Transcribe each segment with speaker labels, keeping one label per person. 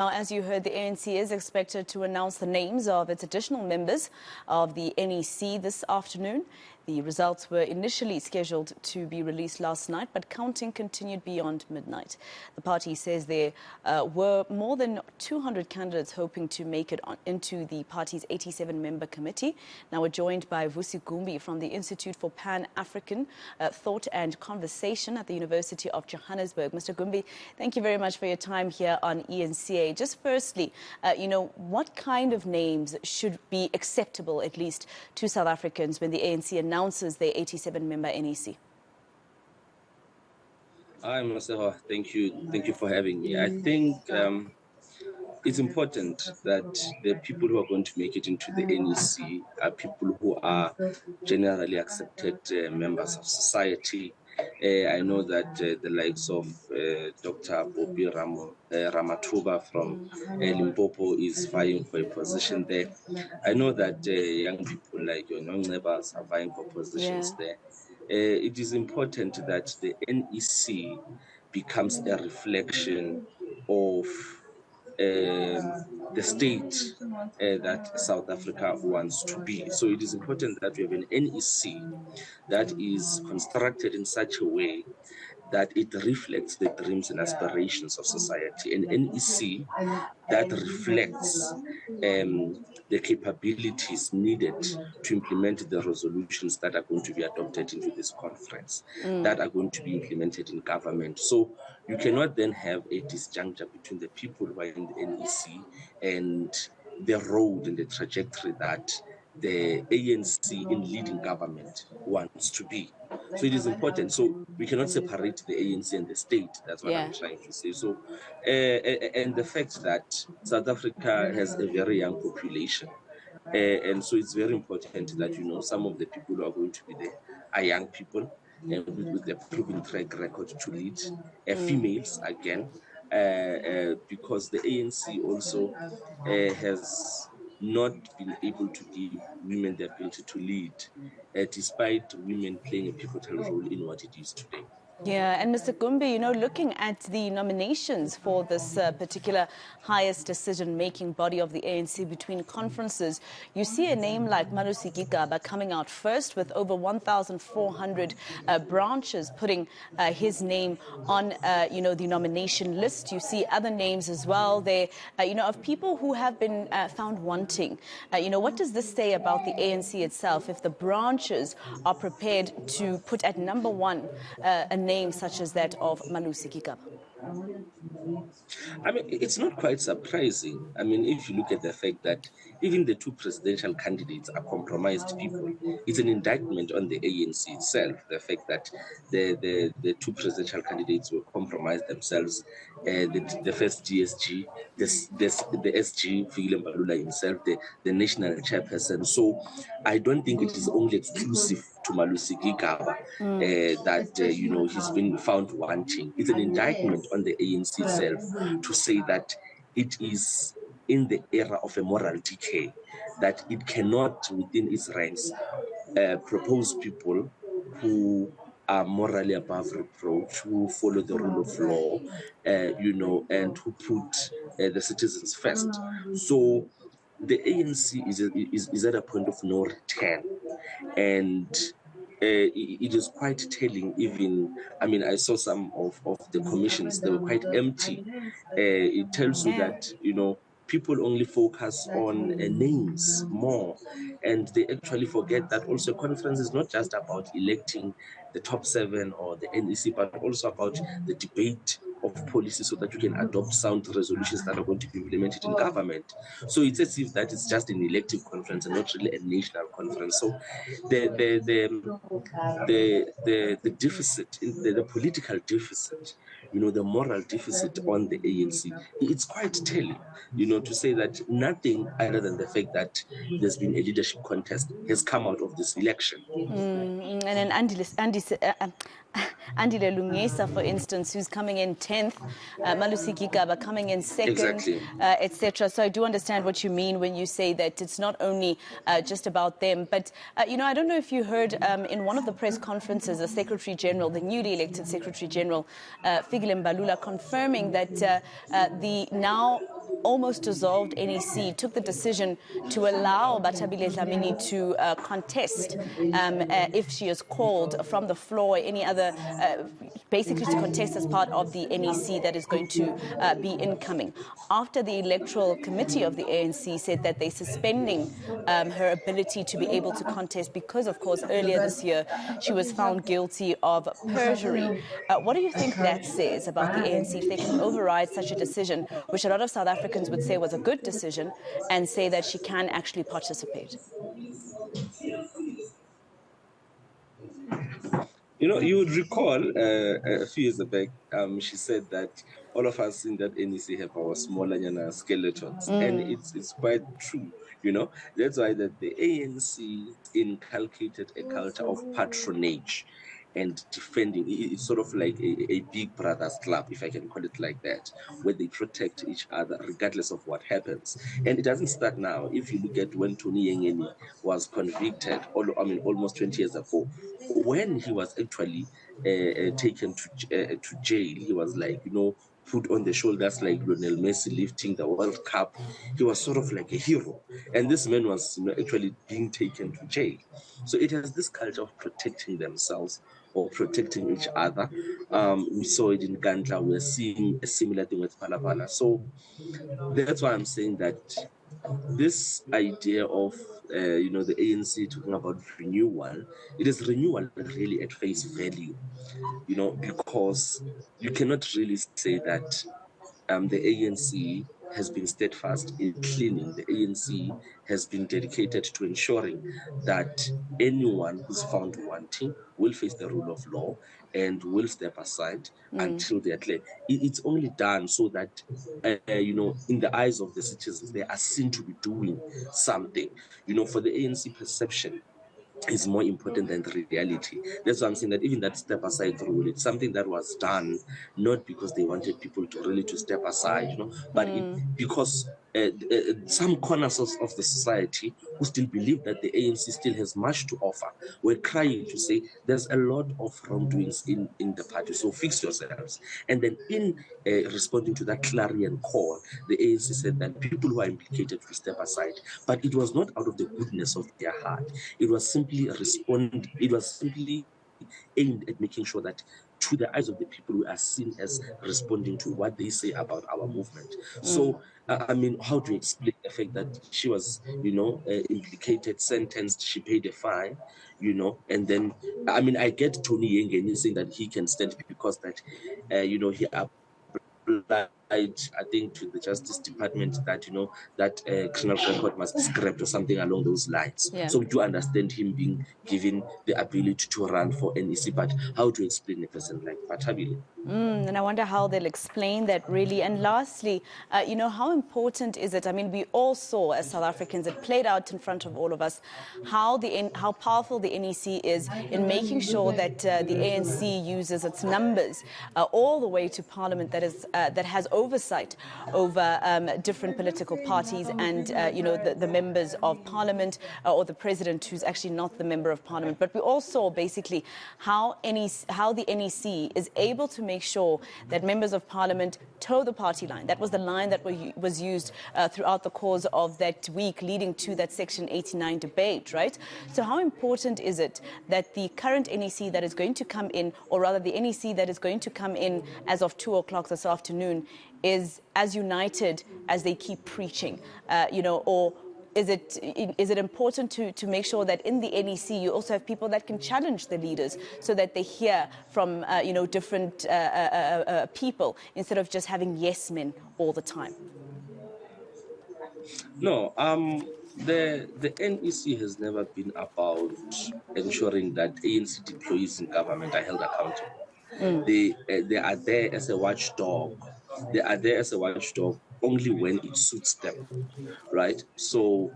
Speaker 1: Now, as you heard, the ANC is expected to announce the names of its additional members of the NEC this afternoon. The results were initially scheduled to be released last night, but counting continued beyond midnight. The party says there were more than 200 candidates hoping to make it into the party's 87-member committee. Now, we're joined by Vusi Gumbi from the Institute for Pan-African Thought and Conversation at the University of Johannesburg. Mr. Gumbi, thank you very much for your time here on eNCA. Just firstly, what kind of names should be acceptable, at least, to South Africans when the ANC announces their 87-member NEC?
Speaker 2: Hi, Masewa. Thank you for having me. I think it's important that the people who are going to make it into the NEC are people who are generally accepted members of society. I know that the likes of Dr. Bobby Ramathuba from Limpopo is vying for a position there. I know that young people like your young neighbors are vying for positions there. It is important that the NEC becomes a reflection of the state that South Africa wants to be. So it is important that we have an NEC that is constructed in such a way that it reflects the dreams and aspirations of society, an NEC that reflects the capabilities needed to implement the resolutions that are going to be adopted into this conference, that are going to be implemented in government. So you cannot then have a disjuncture between the people who are in the NEC and the road and the trajectory that the ANC in leading government wants to be. So it is important. So we cannot separate the ANC and the state. That's what I'm trying to say. So, and the fact that South Africa has a very young population, and so it's very important that, you know, some of the people who are going to be there are young people with a proven track record to lead, females again, because the ANC also has not been able to give women the ability to lead, despite women playing a pivotal role in what it is today.
Speaker 1: Yeah, and Mr. Gumbi, you know, looking at the nominations for this particular highest decision-making body of the ANC between conferences, you see a name like Vusi Gumbi coming out first with over 1,400 branches putting his name on, the nomination list. You see other names as well there, of people who have been found wanting. What does this say about the ANC itself if the branches are prepared to put at number one a name such as that of Vusi Gumbi?
Speaker 2: I mean, it's not quite surprising. I mean, if you look at the fact that even the two presidential candidates are compromised people, it's an indictment on the ANC itself. The fact that the two presidential candidates were compromised themselves, the first DSG, the SG, Vusi Gumbi himself, the national chairperson. So I don't think it is only exclusive to Vusi Gumbi that he's been found wanting. It's an indictment on the ANC itself to say that it is in the era of a moral decay, that it cannot within its ranks propose people who are morally above reproach, who follow the rule of law, and who put the citizens first. So the ANC is at a point of no return, and it is quite telling. Even, I mean, I saw some of the commissions, they were quite empty. It tells you that, people only focus on names more, and they actually forget that also conference is not just about electing the top 7 or the NEC, but also about the debate of policy so that you can adopt sound resolutions that are going to be implemented in government. So it's as if that is just an elective conference and not really a national conference. So the deficit, the political deficit, the moral deficit on the ANC, it's quite telling, to say that nothing other than the fact that there's been a leadership contest has come out of this election.
Speaker 1: And then Andile Lungesa, for instance, who's coming in 10th, Vusi Gumbi coming in 2nd, etc. So I do understand what you mean when you say that it's not only just about them. But, I don't know if you heard in one of the press conferences, the Secretary General, the newly elected Secretary General, Vusi Gumbi, confirming that the now almost dissolved NEC took the decision to allow Bathabile Dlamini to contest if she is called from the floor, any other, basically to contest as part of the NEC that is going to be incoming. After the Electoral Committee of the ANC said that they're suspending her ability to be able to contest because, of course, earlier this year she was found guilty of perjury. What do you think that says about the ANC if they can override such a decision, which a lot of South Africans would say was a good decision, and say that she can actually participate?
Speaker 2: You know, you would recall a few years back, she said that all of us in that NEC have our smaller skeletons, and it's quite true. You know, that's why that the ANC inculcated a culture of patronage and defending. It's sort of like a big brothers club, if I can call it like that, where they protect each other regardless of what happens. And it doesn't start now. If you look at when Tony Yengeni was convicted, almost 20 years ago, when he was actually taken to jail, he was like, put on the shoulders like Lionel Messi lifting the World Cup. He was sort of like a hero. And this man was actually being taken to jail. So it has this culture of protecting themselves or protecting each other. We saw it in Gandla. We're seeing a similar thing with Palapala. So that's why I'm saying that this idea of the ANC talking about renewal, it is renewal really at face value, because you cannot really say that the ANC has been steadfast in cleaning. The ANC has been dedicated to ensuring that anyone who's found wanting will face the rule of law and will step aside until they are clear. It's only done so that, in the eyes of the citizens, they are seen to be doing something. For the ANC perception is more important than the reality. That's why I'm saying that even that step aside rule, it's something that was done not because they wanted people to really to step aside, but because some corners of the society who still believe that the ANC still has much to offer were crying to say there's a lot of wrongdoings in the party, so fix yourselves. And then in responding to that clarion call, the ANC said that people who are implicated will step aside. But it was not out of the goodness of their heart. It was simply aimed at making sure that to the eyes of the people, we are seen as responding to what they say about our movement. So, how do you explain the fact that she was, implicated, sentenced, she paid a fine, and then, I get Tony Yengeni saying that he can stand because that, he applied, I think, to the Justice Department that that criminal record must be scrapped or something along those lines.
Speaker 1: Yeah.
Speaker 2: So you understand him being given the ability to run for NEC, but how to explain a person like Bathabile?
Speaker 1: And I wonder how they'll explain that, really. And lastly, how important is it? We all saw as South Africans, it played out in front of all of us, how powerful the NEC is in making sure that the ANC uses its numbers all the way to Parliament, that has oversight over different political parties and the members of Parliament, or the president, who's actually not the member of Parliament. But we all saw basically how the NEC is able to make sure that members of Parliament toe the party line. That was the line that was used throughout the course of that week leading to that Section 89 debate, right? So how important is it that the current NEC that is going to come in, or rather the NEC that is going to come in as of 2 o'clock this afternoon, is as united as they keep preaching, or is it important to make sure that in the NEC you also have people that can challenge the leaders so that they hear from different people instead of just having yes men all the time?
Speaker 2: No, the NEC has never been about ensuring that ANC deployees in government are held accountable. They are there as a watchdog. They are there as a watchdog only when it suits them, right? So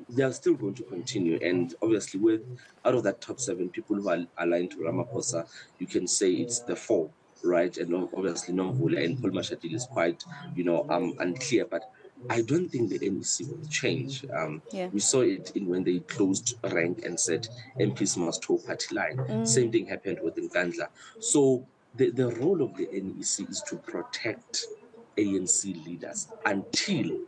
Speaker 2: they are still going to continue, and obviously, with out of that top 7 people who are aligned to Ramaphosa, you can say it's the 4, right? And obviously, Nomvula and Paul Mashatile is quite, unclear, but I don't think the NEC will change.
Speaker 1: Yeah.
Speaker 2: We saw it in when they closed rank and said MPs must toe party line. Same thing happened with Nkandla. So the role of the NEC is to protect ANC leaders until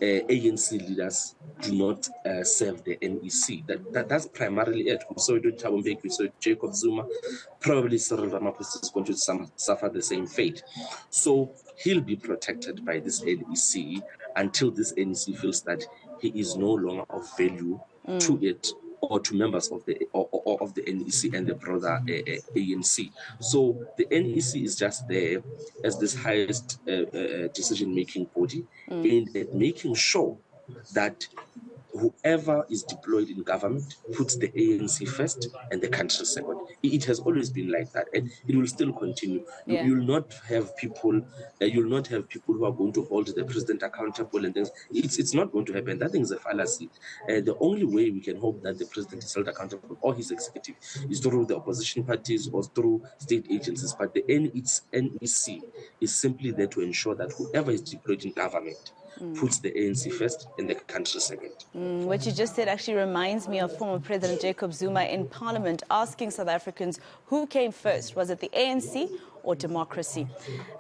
Speaker 2: ANC leaders do not serve the NEC. That's primarily it. We saw it with Thabo Mbeki, we saw it with Jacob Zuma. Probably Cyril Ramaphosa is going to suffer the same fate. So he'll be protected by this NEC until this NEC feels that he is no longer of value to it or to members of the of the NEC and the broader ANC. So the NEC is just there as this highest decision-making body aimed at making sure that whoever is deployed in government puts the ANC first and the country second. It has always been like that, and it will still continue.
Speaker 1: Yeah.
Speaker 2: You'll not have people. You'll not have people who are going to hold the president accountable and things. It's not going to happen. That thing is a fallacy. The only way we can hope that the president is held accountable or his executive is through the opposition parties or through state agencies. But the NEC is simply there to ensure that whoever is deployed in government puts the ANC first and the country second.
Speaker 1: What you just said actually reminds me of former President Jacob Zuma in Parliament asking South Africans who came first. Was it the ANC or democracy?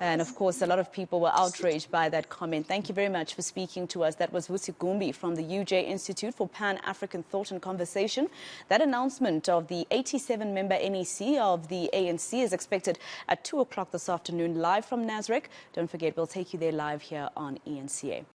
Speaker 1: And of course, a lot of people were outraged by that comment. Thank you very much for speaking to us. That was Vusi Gumbi from the UJ Institute for Pan-African Thought and Conversation. That announcement of the 87-member NEC of the ANC is expected at 2 o'clock this afternoon, live from Nasrec. Don't forget, we'll take you there live here on eNCA.